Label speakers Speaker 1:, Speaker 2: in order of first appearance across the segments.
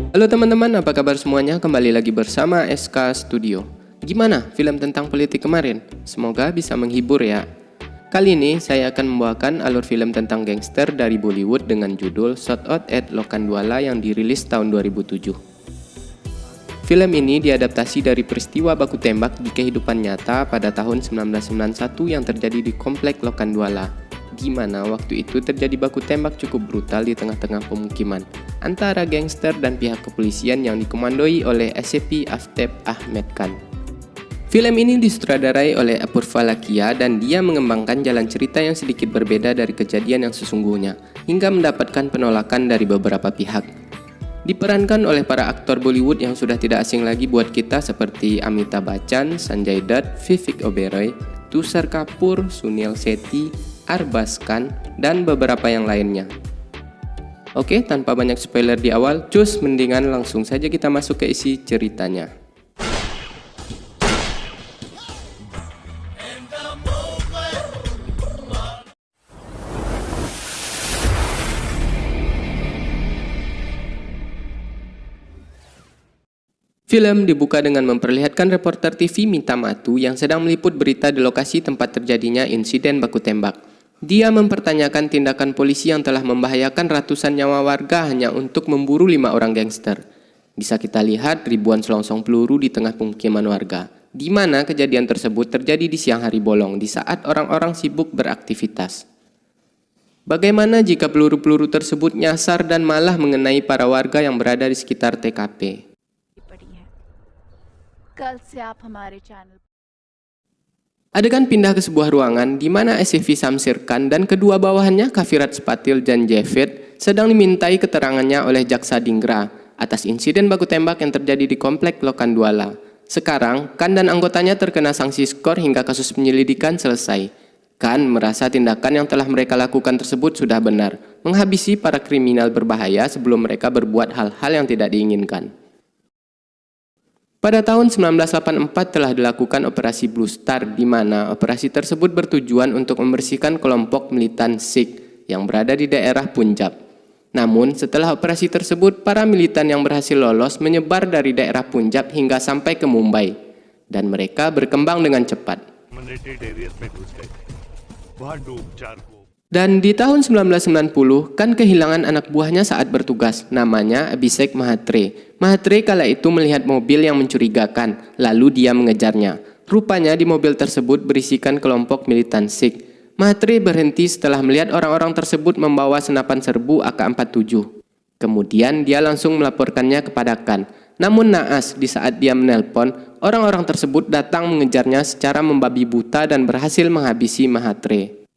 Speaker 1: Halo teman-teman, apa kabar semuanya? Kembali lagi bersama SK Studio. Gimana film tentang politik kemarin? Semoga bisa menghibur ya. Kali ini saya akan membawakan alur film tentang gangster dari Bollywood dengan judul Shot Out at Lokhandwala yang dirilis tahun 2007. Film ini diadaptasi dari peristiwa baku tembak di kehidupan nyata pada tahun 1991 yang terjadi di Komplek Lokhandwala, di mana waktu itu terjadi baku tembak cukup brutal di tengah-tengah pemukiman antara gangster dan pihak kepolisian yang dikomandoi oleh ACP Aftab Ahmed Khan. Film ini disutradarai oleh Apurva Lakhia dan dia mengembangkan jalan cerita yang sedikit berbeda dari kejadian yang sesungguhnya, hingga mendapatkan penolakan dari beberapa pihak. Diperankan oleh para aktor Bollywood yang sudah tidak asing lagi buat kita seperti Amitabh Bachchan, Sanjay Dutt, Vivek Oberoi, Tushar Kapoor, Sunil Shetty, Arbaz Khan, dan beberapa yang lainnya. Oke, tanpa banyak spoiler di awal, cus mendingan langsung saja kita masuk ke isi ceritanya. Film dibuka dengan memperlihatkan reporter TV Mita Matu yang sedang meliput berita di lokasi tempat terjadinya insiden baku tembak. Dia mempertanyakan tindakan polisi yang telah membahayakan ratusan nyawa warga hanya untuk memburu 5 orang gangster. Bisa kita lihat ribuan selongsong peluru di tengah pemukiman warga, di mana kejadian tersebut terjadi di siang hari bolong di saat orang-orang sibuk beraktivitas. Bagaimana jika peluru-peluru tersebut nyasar dan malah mengenai para warga yang berada di sekitar TKP? Adegan pindah ke sebuah ruangan di mana SCV Shamsher Khan dan kedua bawahannya Kavirat Patil dan Javed sedang dimintai keterangannya oleh Jaksa Dhingra atas insiden baku tembak yang terjadi di Komplek Lokhandwala. Sekarang, Khan dan anggotanya terkena sanksi skor hingga kasus penyelidikan selesai. Khan merasa tindakan yang telah mereka lakukan tersebut sudah benar, menghabisi para kriminal berbahaya sebelum mereka berbuat hal-hal yang tidak diinginkan. Pada tahun 1984 telah dilakukan operasi Blue Star, di mana operasi tersebut bertujuan untuk membersihkan kelompok militan Sikh yang berada di daerah Punjab. Namun setelah operasi tersebut, para militan yang berhasil lolos menyebar dari daerah Punjab hingga sampai ke Mumbai, dan mereka berkembang dengan cepat. Dan di tahun 1990, Khan kehilangan anak buahnya saat bertugas, namanya Abhishek Mahatre. Mahatre kala itu melihat mobil yang mencurigakan, lalu dia mengejarnya. Rupanya di mobil tersebut berisikan kelompok militan Sikh. Mahatre berhenti setelah melihat orang-orang tersebut membawa senapan serbu AK-47. Kemudian dia langsung melaporkannya kepada Khan. Namun naas, di saat dia menelpon, orang-orang tersebut datang mengejarnya secara membabi buta dan berhasil menghabisi Mahatre.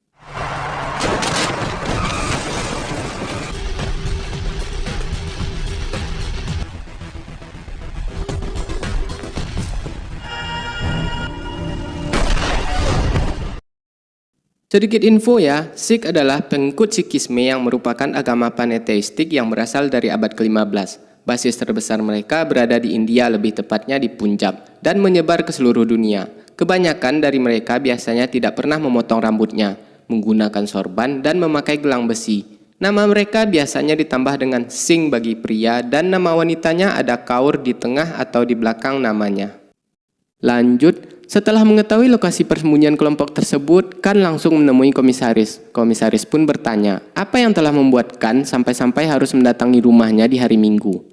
Speaker 1: Sedikit info ya, Sikh adalah pengikut Sikhisme yang merupakan agama panteistik yang berasal dari abad ke-15. Basis terbesar mereka berada di India, lebih tepatnya di Punjab, dan menyebar ke seluruh dunia. Kebanyakan dari mereka biasanya tidak pernah memotong rambutnya, menggunakan sorban, dan memakai gelang besi. Nama mereka biasanya ditambah dengan Singh bagi pria, dan nama wanitanya ada Kaur di tengah atau di belakang namanya. Lanjut, setelah mengetahui lokasi persembunyian kelompok tersebut, Khan langsung menemui komisaris. Komisaris pun bertanya, apa yang telah membuat Khan sampai-sampai harus mendatangi rumahnya di hari Minggu.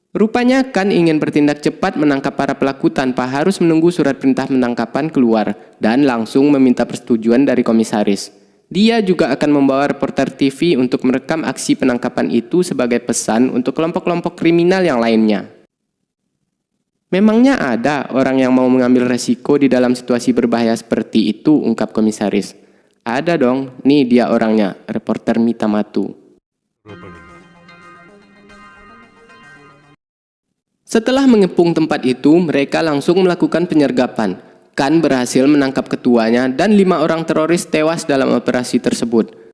Speaker 1: Rupanya Khan ingin bertindak cepat menangkap para pelaku tanpa harus menunggu surat perintah penangkapan keluar dan langsung meminta persetujuan dari komisaris. Dia juga akan membawa reporter TV untuk merekam aksi penangkapan itu sebagai pesan untuk kelompok-kelompok kriminal yang lainnya. Memangnya ada orang yang mau mengambil resiko di dalam situasi berbahaya seperti itu, ungkap komisaris. Ada dong, nih dia orangnya, reporter Mita Matu. Setelah mengepung tempat itu, mereka langsung melakukan penyergapan. Khan berhasil menangkap ketuanya dan 5 orang teroris tewas dalam operasi tersebut.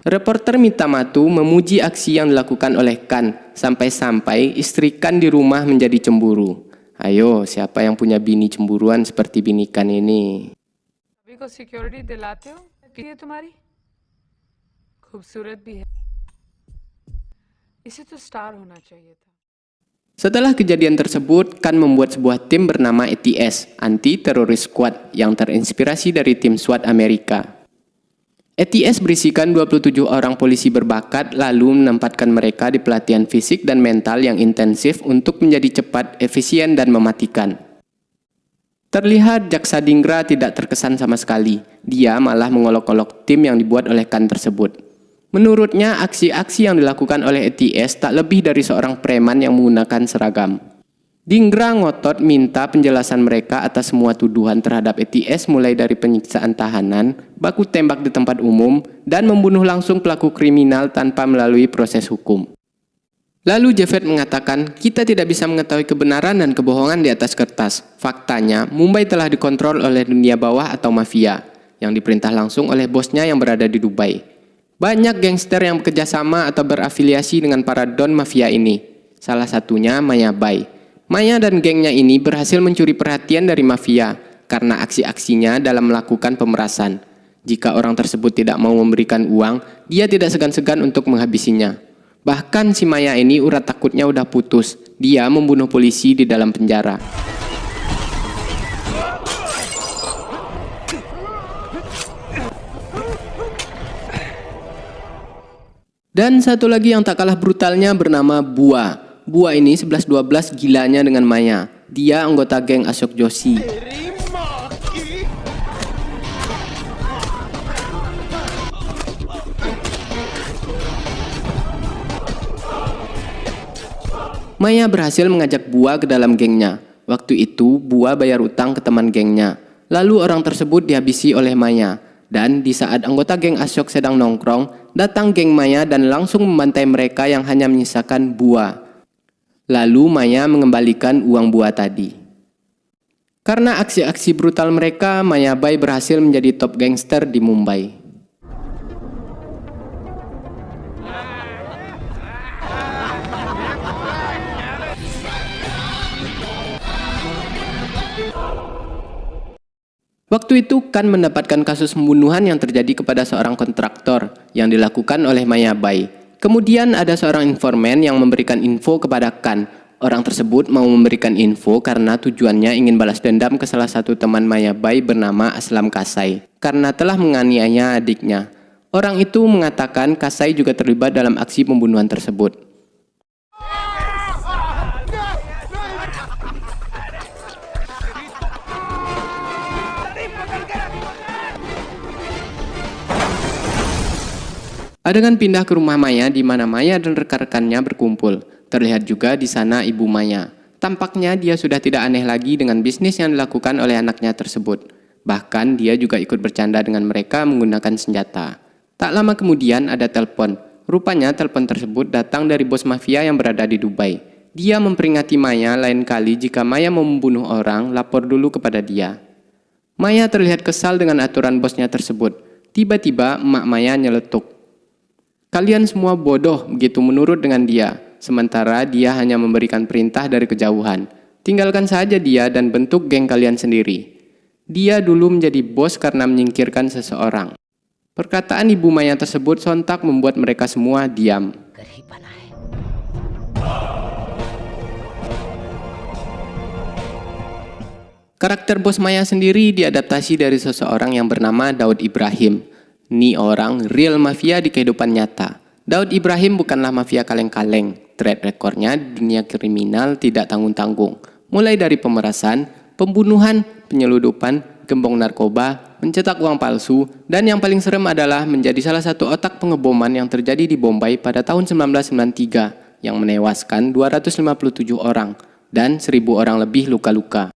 Speaker 1: Reporter Mitamatu memuji aksi yang dilakukan oleh Kan, sampai-sampai istri Kan di rumah menjadi cemburu. Ayo, siapa yang punya bini cemburuan seperti bini Kan ini?
Speaker 2: सभी को सिक्योरिटी दिलाते हो कि ये तुम्हारी खूबसूरत भी है इसे तो स्टार होना चाहिए था
Speaker 1: Setelah kejadian tersebut, Kan membuat sebuah tim bernama ATS, Anti-Terrorist Squad, yang terinspirasi dari tim SWAT Amerika. ATS berisikan 27 orang polisi berbakat, lalu menempatkan mereka di pelatihan fisik dan mental yang intensif untuk menjadi cepat, efisien, dan mematikan. Terlihat Jaksa Dingra tidak terkesan sama sekali. Dia malah mengolok-olok tim yang dibuat oleh Kan tersebut. Menurutnya, aksi-aksi yang dilakukan oleh ATS tak lebih dari seorang preman yang menggunakan seragam. Dingra ngotot minta penjelasan mereka atas semua tuduhan terhadap ATS, mulai dari penyiksaan tahanan, baku tembak di tempat umum, dan membunuh langsung pelaku kriminal tanpa melalui proses hukum. Lalu Javed mengatakan, kita tidak bisa mengetahui kebenaran dan kebohongan di atas kertas. Faktanya, Mumbai telah dikontrol oleh dunia bawah atau mafia, yang diperintah langsung oleh bosnya yang berada di Dubai. Banyak gangster yang bekerjasama atau berafiliasi dengan para don mafia ini. Salah satunya Maya Bai. Maya dan gengnya ini berhasil mencuri perhatian dari mafia karena aksi-aksinya dalam melakukan pemerasan. Jika orang tersebut tidak mau memberikan uang, dia tidak segan-segan untuk menghabisinya. Bahkan si Maya ini urat takutnya udah putus. Dia membunuh polisi di dalam penjara. Dan satu lagi yang tak kalah brutalnya bernama Bua. Bua ini 11-12 gilanya dengan Maya. Dia anggota geng Ashok Joshi. Maya berhasil mengajak Bua ke dalam gengnya. Waktu itu, Bua bayar utang ke teman gengnya. Lalu orang tersebut dihabisi oleh Maya. Dan di saat anggota geng Ashok sedang nongkrong, datang geng Maya dan langsung membantai mereka yang hanya menyisakan Bua. Lalu Maya mengembalikan uang Bua tadi. Karena aksi-aksi brutal mereka, Maya Bai berhasil menjadi top gangster di Mumbai. Waktu itu Kan mendapatkan kasus pembunuhan yang terjadi kepada seorang kontraktor yang dilakukan oleh Maya Bai. Kemudian ada seorang informan yang memberikan info kepada Kan. Orang tersebut mau memberikan info karena tujuannya ingin balas dendam ke salah satu teman Maya Bai bernama Aslam Kasai karena telah menganiaya adiknya. Orang itu mengatakan Kasai juga terlibat dalam aksi pembunuhan tersebut. Adegan pindah ke rumah Maya di mana Maya dan rekan-rekannya berkumpul. Terlihat juga di sana ibu Maya. Tampaknya dia sudah tidak aneh lagi dengan bisnis yang dilakukan oleh anaknya tersebut. Bahkan dia juga ikut bercanda dengan mereka menggunakan senjata. Tak lama kemudian ada telepon. Rupanya telepon tersebut datang dari bos mafia yang berada di Dubai. Dia memperingati Maya lain kali jika Maya mau membunuh orang, lapor dulu kepada dia. Maya terlihat kesal dengan aturan bosnya tersebut. Tiba-tiba emak Maya nyeletuk. Kalian semua bodoh, begitu menurut dengan dia. Sementara dia hanya memberikan perintah dari kejauhan. Tinggalkan saja dia dan bentuk geng kalian sendiri. Dia dulu menjadi bos karena menyingkirkan seseorang. Perkataan ibu Maya tersebut sontak membuat mereka semua diam. Karakter bos Maya sendiri diadaptasi dari seseorang yang bernama Daud Ibrahim. Ini orang real mafia di kehidupan nyata. Daud Ibrahim bukanlah mafia kaleng-kaleng. Track recordnya di dunia kriminal tidak tanggung-tanggung. Mulai dari pemerasan, pembunuhan, penyeludupan, gembong narkoba, mencetak uang palsu, dan yang paling serem adalah menjadi salah satu otak pengeboman yang terjadi di Bombay pada tahun 1993 yang menewaskan 257 orang dan 1.000 orang lebih luka-luka.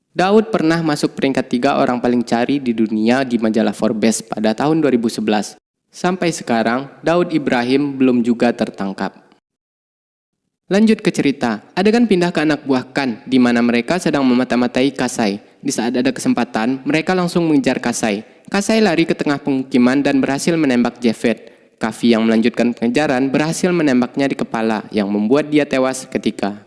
Speaker 1: Daud pernah masuk peringkat 3 orang paling cari di dunia di majalah Forbes pada tahun 2011. Sampai sekarang, Daud Ibrahim belum juga tertangkap. Lanjut ke cerita, adegan pindah ke anak buah Kan, di mana mereka sedang memata-matai Kasai. Di saat ada kesempatan, mereka langsung mengejar Kasai. Kasai lari ke tengah pemukiman dan berhasil menembak Javed. Kavi yang melanjutkan pengejaran berhasil menembaknya di kepala yang membuat dia tewas seketika.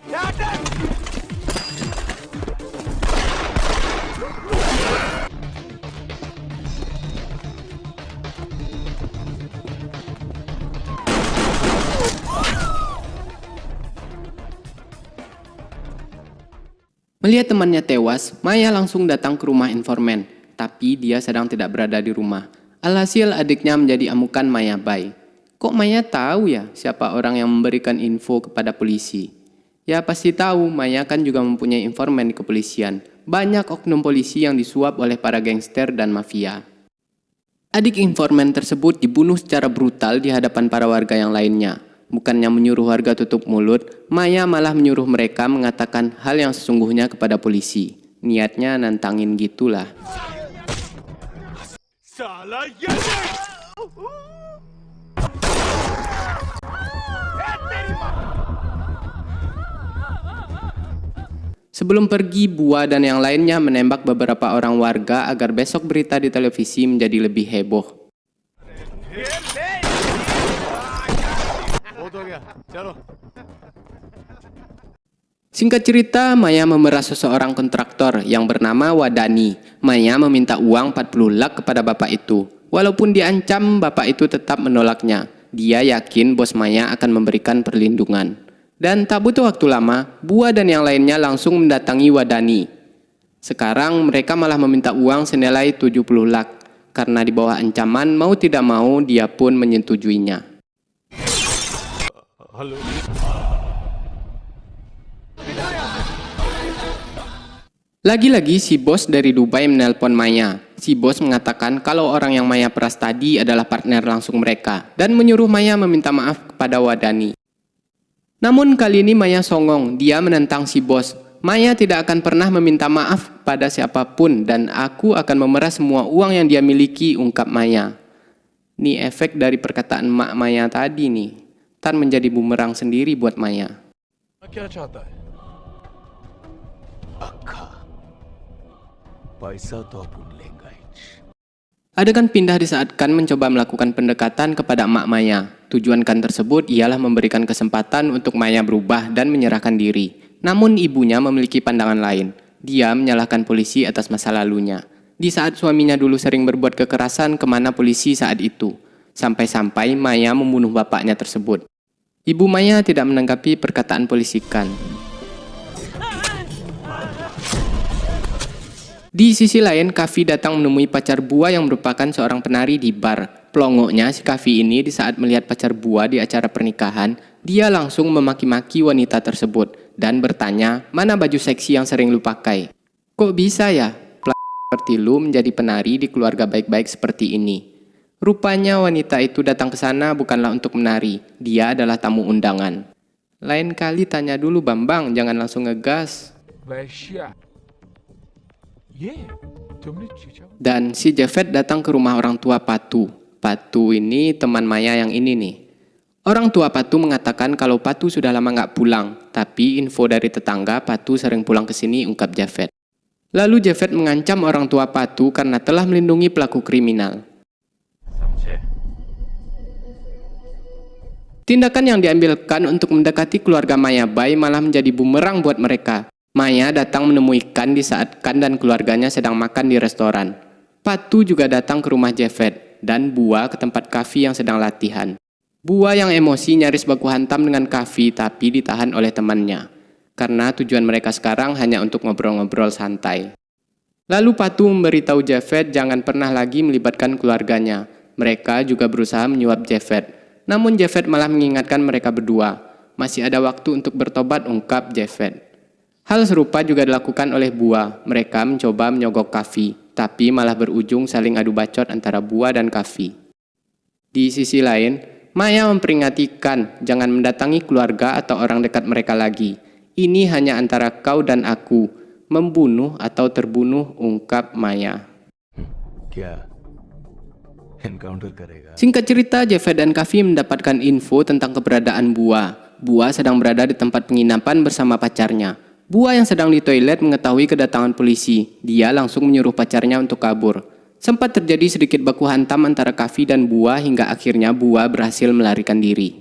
Speaker 1: Melihat temannya tewas, Maya langsung datang ke rumah informan, tapi dia sedang tidak berada di rumah. Alhasil adiknya menjadi amukan Maya Bai. Kok Maya tahu ya siapa orang yang memberikan info kepada polisi? Ya pasti tahu, Maya kan juga mempunyai informan di kepolisian. Banyak oknum polisi yang disuap oleh para gangster dan mafia. Adik informan tersebut dibunuh secara brutal di hadapan para warga yang lainnya. Bukannya menyuruh warga tutup mulut, Maya malah menyuruh mereka mengatakan hal yang sesungguhnya kepada polisi. Niatnya nantangin gitulah. Sebelum pergi, Bua dan yang lainnya menembak beberapa orang warga agar besok berita di televisi menjadi lebih heboh. Singkat cerita, Maya memeras seseorang kontraktor yang bernama Wadani. Maya meminta uang 40 lak kepada bapak itu. Walaupun diancam, bapak itu tetap menolaknya. Dia yakin bos Maya akan memberikan perlindungan. Dan tak butuh waktu lama, Bua dan yang lainnya langsung mendatangi Wadani. Sekarang mereka malah meminta uang senilai 70 lak. Karena di bawah ancaman, mau tidak mau dia pun menyetujuinya.
Speaker 3: Halo.
Speaker 1: Lagi-lagi si bos dari Dubai menelpon Maya. Si bos mengatakan kalau orang yang Maya peras tadi adalah partner langsung mereka dan menyuruh Maya meminta maaf kepada Wadani. Namun kali ini Maya songong, dia menentang si bos. Maya tidak akan pernah meminta maaf pada siapapun dan aku akan memeras semua uang yang dia miliki, ungkap Maya. Nih efek dari perkataan mak Maya tadi nih. Tan menjadi bumerang sendiri buat Maya.
Speaker 3: क्या चाहता है? अक्का पैसा तो अपन लेंगे ही.
Speaker 1: Adegan pindah di saat Kan mencoba melakukan pendekatan kepada emak Maya. Tujuan Kan tersebut ialah memberikan kesempatan untuk Maya berubah dan menyerahkan diri. Namun ibunya memiliki pandangan lain. Dia menyalahkan polisi atas masa lalunya. Di saat suaminya dulu sering berbuat kekerasan kemana polisi saat itu. Sampai-sampai Maya membunuh bapaknya tersebut. Ibu Maya tidak menanggapi perkataan polisi Kan. Di sisi lain, Kavi datang menemui pacar Bua yang merupakan seorang penari di bar. Pelongoknya si Kavi ini di saat melihat pacar Bua di acara pernikahan, dia langsung memaki-maki wanita tersebut dan bertanya, mana baju seksi yang sering lu pakai? Kok bisa ya, seperti lu menjadi penari di keluarga baik-baik seperti ini? Rupanya wanita itu datang ke sana bukanlah untuk menari, dia adalah tamu undangan. Lain kali tanya dulu Bambang, jangan langsung ngegas.
Speaker 3: वैश्या ये तुमने चीचा
Speaker 1: Dan si Jafet datang ke rumah orang tua Patu. Patu ini teman Maya yang ini nih. Orang tua Patu mengatakan kalau Patu sudah lama nggak pulang, tapi info dari tetangga Patu sering pulang ke sini, ungkap Jafet. Lalu Jafet mengancam orang tua Patu karena telah melindungi pelaku kriminal.
Speaker 3: समझे
Speaker 1: Tindakan yang diambilkan untuk mendekati keluarga Maya Bai malah menjadi bumerang buat mereka. Maya datang menemui Kan di saat Kan dan keluarganya sedang makan di restoran. Patu juga datang ke rumah Jafet dan Bua ke tempat Kavi yang sedang latihan. Bua yang emosi nyaris baku hantam dengan Kavi tapi ditahan oleh temannya. Karena tujuan mereka sekarang hanya untuk ngobrol-ngobrol santai. Lalu Patu memberitahu Jafet jangan pernah lagi melibatkan keluarganya. Mereka juga berusaha menyuap Jafet. Namun Jafet malah mengingatkan mereka berdua. Masih ada waktu untuk bertobat, ungkap Jafet. Hal serupa juga dilakukan oleh Bua. Mereka mencoba menyogok Kavi, tapi malah berujung saling adu bacot antara Bua dan Kavi. Di sisi lain, Maya memperingatkan jangan mendatangi keluarga atau orang dekat mereka lagi. Ini hanya antara kau dan aku. Membunuh atau terbunuh, ungkap Maya.
Speaker 3: क्या एनकाउंटर करेगा
Speaker 1: Singkat cerita, Jafet dan Kavi mendapatkan info tentang keberadaan Bua. Bua sedang berada di tempat penginapan bersama pacarnya. Bua yang sedang di toilet mengetahui kedatangan polisi. Dia langsung menyuruh pacarnya untuk kabur. Sempat terjadi sedikit baku hantam antara Kavi dan Bua hingga akhirnya Bua berhasil melarikan diri.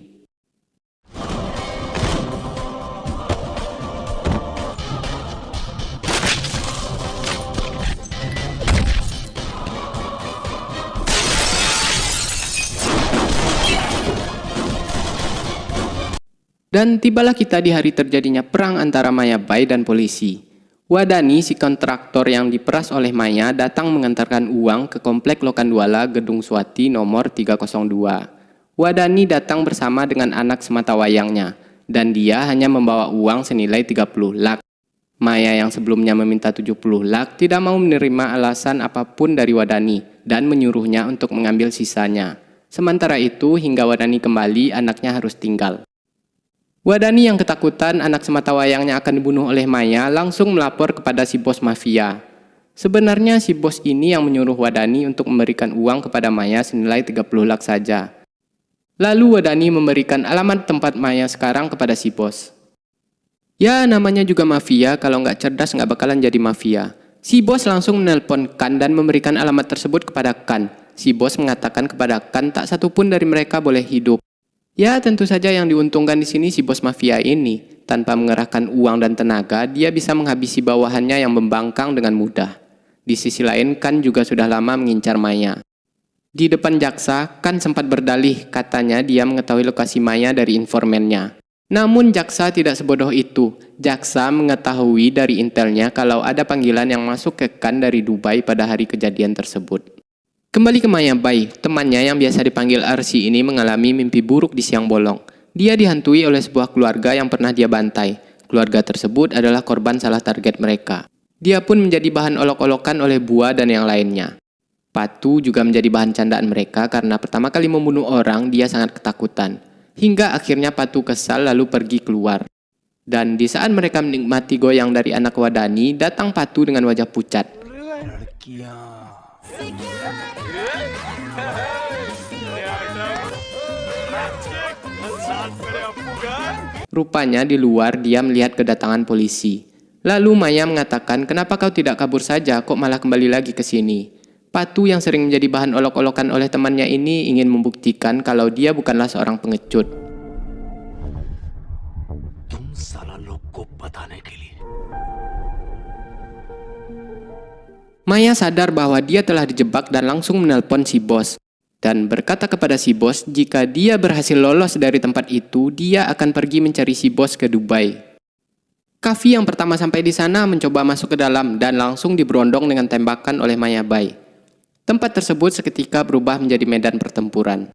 Speaker 1: Dan tibalah kita di hari terjadinya perang antara Maya Bai dan polisi. Wadani, si kontraktor yang diperas oleh Maya, datang mengantarkan uang ke komplek Lokanwala Gedung Swati nomor 302. Wadani datang bersama dengan anak sematawayangnya, dan dia hanya membawa uang senilai 30 lak. Maya yang sebelumnya meminta 70 lak tidak mau menerima alasan apapun dari Wadani dan menyuruhnya untuk mengambil sisanya. Sementara itu, hingga Wadani kembali, anaknya harus tinggal. Wadani yang ketakutan anak sematawayangnya akan dibunuh oleh Maya langsung melapor kepada si bos mafia. Sebenarnya si bos ini yang menyuruh Wadani untuk memberikan uang kepada Maya senilai 30 lak saja. Lalu Wadani memberikan alamat tempat Maya sekarang kepada si bos. Ya, namanya juga mafia, kalau nggak cerdas nggak bakalan jadi mafia. Si bos langsung menelpon Kan dan memberikan alamat tersebut kepada Kan. Si bos mengatakan kepada Kan tak satupun dari mereka boleh hidup. Ya, tentu saja yang diuntungkan di sini si bos mafia ini. Tanpa mengerahkan uang dan tenaga, dia bisa menghabisi bawahannya yang membangkang dengan mudah. Di sisi lain, Kan juga sudah lama mengincar Maya. Di depan jaksa, Kan sempat berdalih, katanya dia mengetahui lokasi Maya dari informannya. Namun jaksa tidak sebodoh itu. Jaksa mengetahui dari intelnya kalau ada panggilan yang masuk ke Kan dari Dubai pada hari kejadian tersebut. Kembali ke Maya Bai, temannya yang biasa dipanggil Arsi ini mengalami mimpi buruk di siang bolong. Dia dihantui oleh sebuah keluarga yang pernah dia bantai. Keluarga tersebut adalah korban salah target mereka. Dia pun menjadi bahan olok-olokan oleh Bua dan yang lainnya. Patu juga menjadi bahan candaan mereka karena pertama kali membunuh orang dia sangat ketakutan. Hingga akhirnya Patu kesal lalu pergi keluar. Dan di saat mereka menikmati goyang dari anak Wadani, datang Patu dengan wajah pucat. Rupanya di luar dia melihat kedatangan polisi. Lalu Maya mengatakan, kenapa kau tidak kabur saja, kok malah kembali lagi ke sini? Patu yang sering menjadi bahan olok-olokan oleh temannya ini ingin membuktikan kalau dia bukanlah seorang pengecut. Maya sadar bahwa dia telah dijebak dan langsung menelpon si bos. Dan berkata kepada si bos, jika dia berhasil lolos dari tempat itu, dia akan pergi mencari si bos ke Dubai. Kavi yang pertama sampai di sana mencoba masuk ke dalam dan langsung diberondong dengan tembakan oleh Maya Bai. Tempat tersebut seketika berubah menjadi medan pertempuran.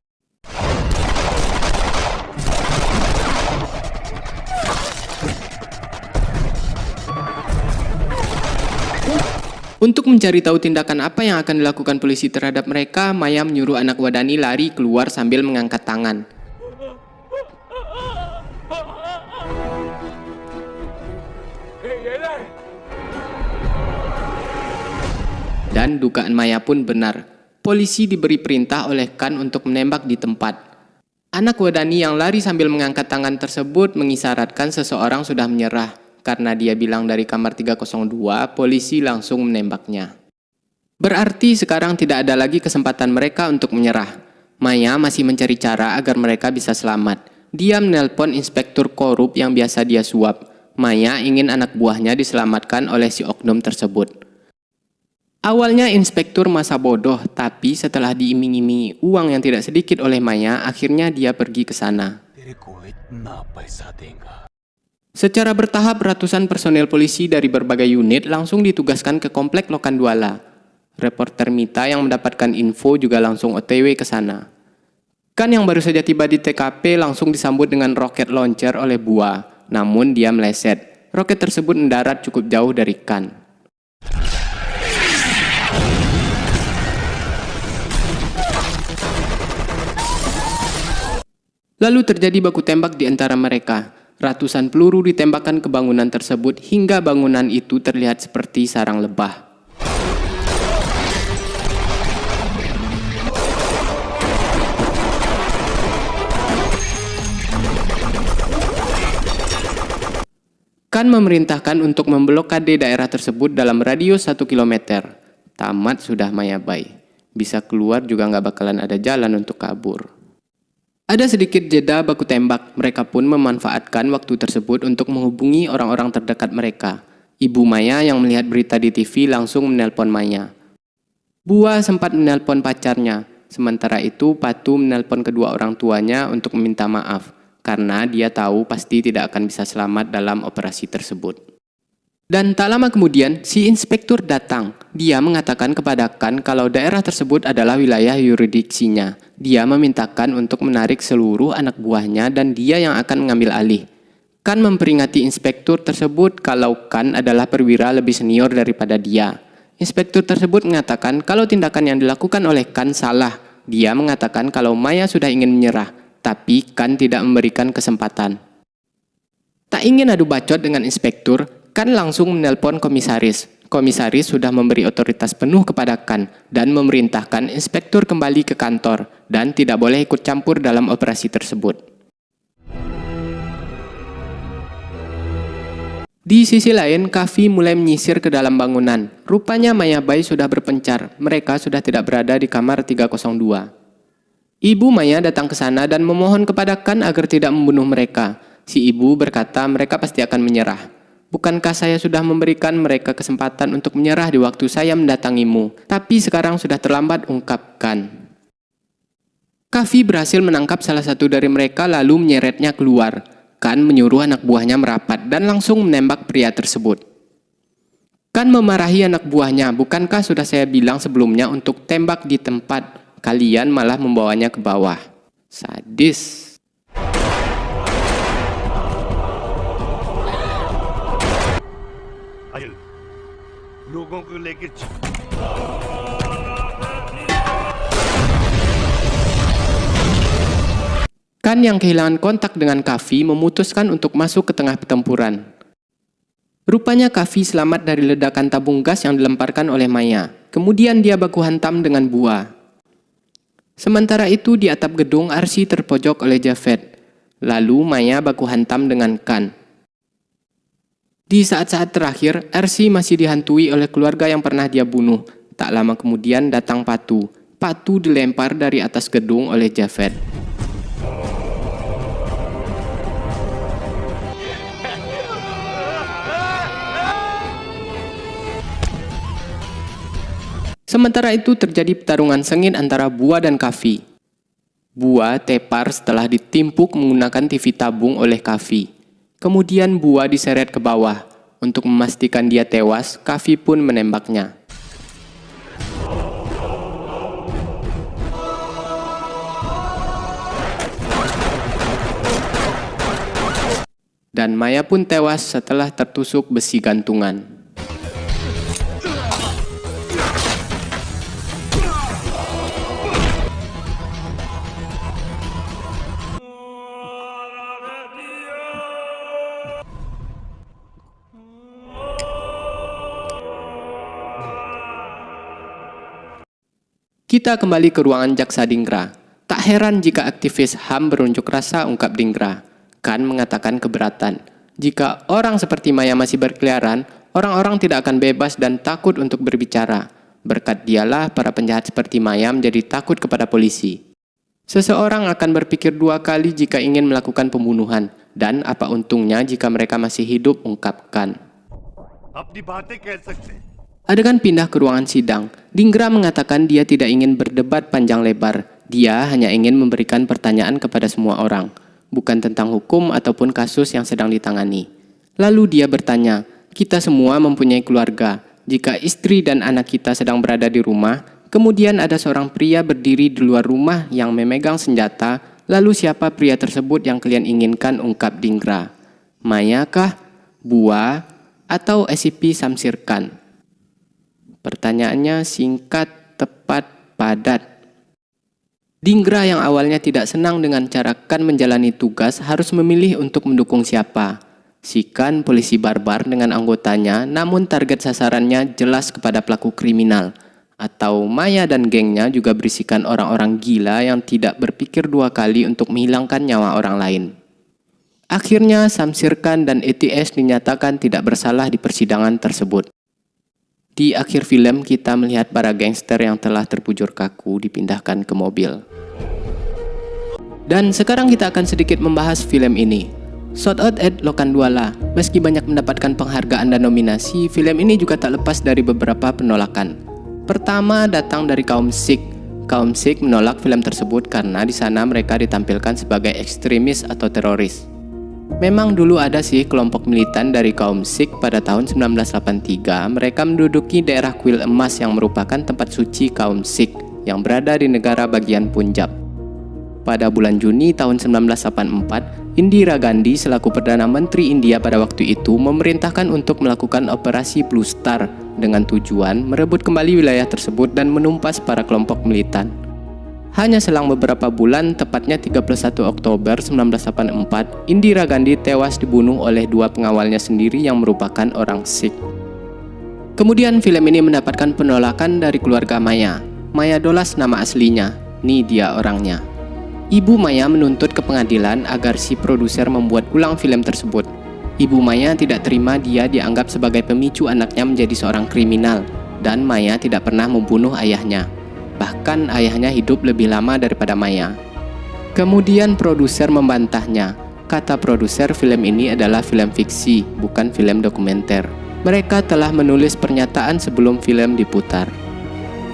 Speaker 1: Untuk mencari tahu tindakan apa yang akan dilakukan polisi terhadap mereka, Maya menyuruh anak Wadani lari keluar sambil mengangkat tangan. Dan dugaan Maya pun benar. Polisi diberi perintah oleh Kan untuk menembak di tempat. Anak Wadani yang lari sambil mengangkat tangan tersebut mengisyaratkan seseorang sudah menyerah. Karena dia bilang dari kamar 302, polisi langsung menembaknya. Berarti sekarang tidak ada lagi kesempatan mereka untuk menyerah. Maya masih mencari cara agar mereka bisa selamat. Dia menelpon inspektur korup yang biasa dia suap. Maya ingin anak buahnya diselamatkan oleh si oknum tersebut. Awalnya inspektur masa bodoh, tapi setelah diiming-imingi uang yang tidak sedikit oleh Maya, akhirnya dia pergi ke sana. Secara bertahap, ratusan personel polisi dari berbagai unit langsung ditugaskan ke komplek Lokanwala. Reporter Mita yang mendapatkan info juga langsung OTW ke sana. Kan yang baru saja tiba di TKP langsung disambut dengan roket launcher oleh Bua. Namun dia meleset. Roket tersebut mendarat cukup jauh dari Kan. Lalu terjadi baku tembak di antara mereka. Ratusan peluru ditembakkan ke bangunan tersebut hingga bangunan itu terlihat seperti sarang lebah. Kan memerintahkan untuk memblokade daerah tersebut dalam radius 1 km. Tamat sudah Maya Bai. Bisa keluar juga nggak bakalan ada jalan untuk kabur. Ada sedikit jeda baku tembak, mereka pun memanfaatkan waktu tersebut untuk menghubungi orang-orang terdekat mereka. Ibu Maya yang melihat berita di TV langsung menelpon Maya. Bua sempat menelpon pacarnya, sementara itu Patu menelpon kedua orang tuanya untuk meminta maaf, karena dia tahu pasti tidak akan bisa selamat dalam operasi tersebut. Dan tak lama kemudian, si inspektur datang. Dia mengatakan kepada Kan kalau daerah tersebut adalah wilayah yurisdiksinya. Dia memintakan untuk menarik seluruh anak buahnya dan dia yang akan mengambil alih. Kan memperingati inspektur tersebut kalau Kan adalah perwira lebih senior daripada dia. Inspektur tersebut mengatakan kalau tindakan yang dilakukan oleh Kan salah. Dia mengatakan kalau Maya sudah ingin menyerah, tapi Kan tidak memberikan kesempatan. Tak ingin adu bacot dengan inspektur, Kan langsung menelpon komisaris. Komisaris sudah memberi otoritas penuh kepada Kan dan memerintahkan inspektur kembali ke kantor dan tidak boleh ikut campur dalam operasi tersebut. Di sisi lain, Kavi mulai menyisir ke dalam bangunan. Rupanya Maya Bai sudah berpencar. Mereka sudah tidak berada di kamar 302. Ibu Maya datang ke sana dan memohon kepada Kan agar tidak membunuh mereka. Si ibu berkata mereka pasti akan menyerah. Bukankah saya sudah memberikan mereka kesempatan untuk menyerah di waktu saya mendatangimu? Tapi sekarang sudah terlambat, ungkapkan. Kavi berhasil menangkap salah satu dari mereka lalu menyeretnya keluar. Kan menyuruh anak buahnya merapat dan langsung menembak pria tersebut. Kan memarahi anak buahnya, bukankah sudah saya bilang sebelumnya untuk tembak di tempat, kalian malah membawanya ke bawah. Sadis.
Speaker 4: लोगों को लेकर
Speaker 1: Kan yang kehilangan kontak dengan Kavi memutuskan untuk masuk ke tengah pertempuran. Rupanya Kavi selamat dari ledakan tabung gas yang dilemparkan oleh Maya. Kemudian dia baku hantam dengan Bua. Sementara itu di atap gedung Arsi terpojok oleh Javed. Lalu Maya baku hantam dengan Kan. Di saat-saat terakhir, Arsi masih dihantui oleh keluarga yang pernah dia bunuh. Tak lama kemudian datang Patu. Patu dilempar dari atas gedung oleh Javed. Sementara itu terjadi pertarungan sengit antara Bua dan Kavi. Bua tepar setelah ditimpuk menggunakan TV tabung oleh Kavi. Kemudian Bua diseret ke bawah. Untuk memastikan dia tewas, Kavi pun menembaknya. Dan Maya pun tewas setelah tertusuk besi gantungan. Kita kembali ke ruangan Jaksa Dinggra. Tak heran jika aktivis HAM berunjuk rasa, ungkap Dinggra. Kan mengatakan keberatan. Jika orang seperti Maya masih berkeliaran, orang-orang tidak akan bebas dan takut untuk berbicara. Berkat dialah para penjahat seperti Maya menjadi takut kepada polisi. Seseorang akan berpikir dua kali jika ingin melakukan pembunuhan. Dan apa untungnya jika mereka masih hidup, ungkapkan.
Speaker 4: अपनी बातें कह सकते हैं।
Speaker 1: Adegan pindah ke ruangan sidang. Dinggra mengatakan dia tidak ingin berdebat panjang lebar. Dia hanya ingin memberikan pertanyaan kepada semua orang, bukan tentang hukum ataupun kasus yang sedang ditangani. Lalu dia bertanya, kita semua mempunyai keluarga. Jika istri dan anak kita sedang berada di rumah, kemudian ada seorang pria berdiri di luar rumah yang memegang senjata, lalu siapa pria tersebut yang kalian inginkan, ungkap Dinggra. Maya kah? Bua? Atau SCP Samsir Kan? Pertanyaannya singkat, tepat, padat. Dinggra yang awalnya tidak senang dengan cara Kan menjalani tugas harus memilih untuk mendukung siapa. Si Kan polisi barbar dengan anggotanya, namun target sasarannya jelas kepada pelaku kriminal. Atau Maya dan gengnya juga berisikan orang-orang gila yang tidak berpikir dua kali untuk menghilangkan nyawa orang lain. Akhirnya Samsir Kan dan ETS dinyatakan tidak bersalah di persidangan tersebut. Di akhir film, kita melihat para gangster yang telah terbujur kaku dipindahkan ke mobil. Dan sekarang kita akan sedikit membahas film ini. Shout out at Lokhandwala. Meski banyak mendapatkan penghargaan dan nominasi, film ini juga tak lepas dari beberapa penolakan. Pertama datang dari kaum Sikh. Kaum Sikh menolak film tersebut karena di sana mereka ditampilkan sebagai ekstremis atau teroris. Memang dulu ada sih kelompok militan dari kaum Sikh pada tahun 1983. Mereka menduduki daerah kuil emas yang merupakan tempat suci kaum Sikh yang berada di negara bagian Punjab. Pada bulan Juni tahun 1984, Indira Gandhi selaku Perdana Menteri India pada waktu itu memerintahkan untuk melakukan operasi Blue Star dengan tujuan merebut kembali wilayah tersebut dan menumpas para kelompok militan. Hanya selang beberapa bulan, tepatnya 31 Oktober 1984, Indira Gandhi tewas dibunuh oleh dua pengawalnya sendiri yang merupakan orang Sikh. Kemudian film ini mendapatkan penolakan dari keluarga Maya. Maya Dolas nama aslinya, ini dia orangnya. Ibu Maya menuntut ke pengadilan agar si produser membuat ulang film tersebut. Ibu Maya tidak terima dia dianggap sebagai pemicu anaknya menjadi seorang kriminal, dan Maya tidak pernah membunuh ayahnya. Bahkan ayahnya hidup lebih lama daripada Maya. Kemudian produser membantahnya. Kata produser, film ini adalah film fiksi, bukan film dokumenter. Mereka telah menulis pernyataan sebelum film diputar.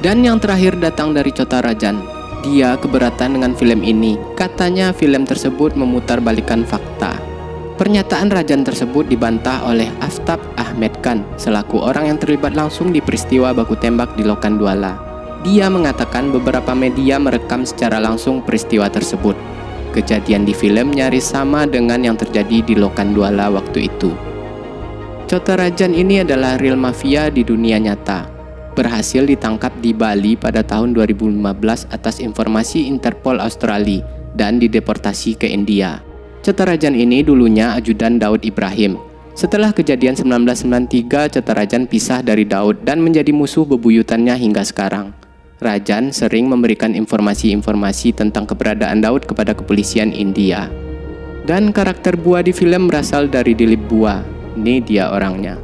Speaker 1: Dan yang terakhir datang dari Chota Rajan. Dia keberatan dengan film ini. Katanya film tersebut memutarbalikkan fakta. Pernyataan Rajan tersebut dibantah oleh Aftab Ahmed Khan selaku orang yang terlibat langsung di peristiwa baku tembak di Lokhandwala. Dia mengatakan beberapa media merekam secara langsung peristiwa tersebut. Kejadian di film nyaris sama dengan yang terjadi di Lokhandwala waktu itu. Chota Rajan ini adalah real mafia di dunia nyata. Berhasil ditangkap di Bali pada tahun 2015 atas informasi Interpol Australia dan dideportasi ke India. Chota Rajan ini dulunya ajudan Daud Ibrahim. Setelah kejadian 1993, Chota Rajan pisah dari Daud dan menjadi musuh bebuyutannya hingga sekarang. Rajan sering memberikan informasi-informasi tentang keberadaan Daud kepada kepolisian India. Dan karakter Bua di film berasal dari Dilip Bua. Ini dia orangnya.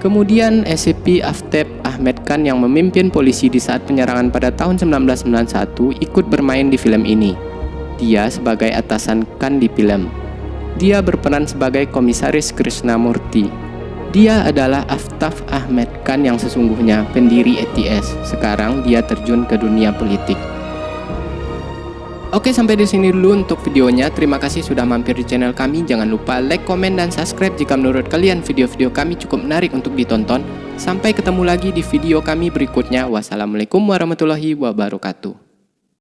Speaker 1: Kemudian SCP Aftab Ahmed Khan yang memimpin polisi di saat penyerangan pada tahun 1991 ikut bermain di film ini. Dia sebagai atasan Khan di film. Dia berperan sebagai Komisaris Krishnamurti. Dia adalah Aftab Ahmed Khan yang sesungguhnya, pendiri ATS. Sekarang dia terjun ke dunia politik. Oke, sampai di sini dulu untuk videonya. Terima kasih sudah mampir di channel kami. Jangan lupa like, komen, dan subscribe jika menurut kalian video-video kami cukup menarik untuk ditonton. Sampai ketemu lagi di video kami berikutnya. Wassalamualaikum warahmatullahi wabarakatuh.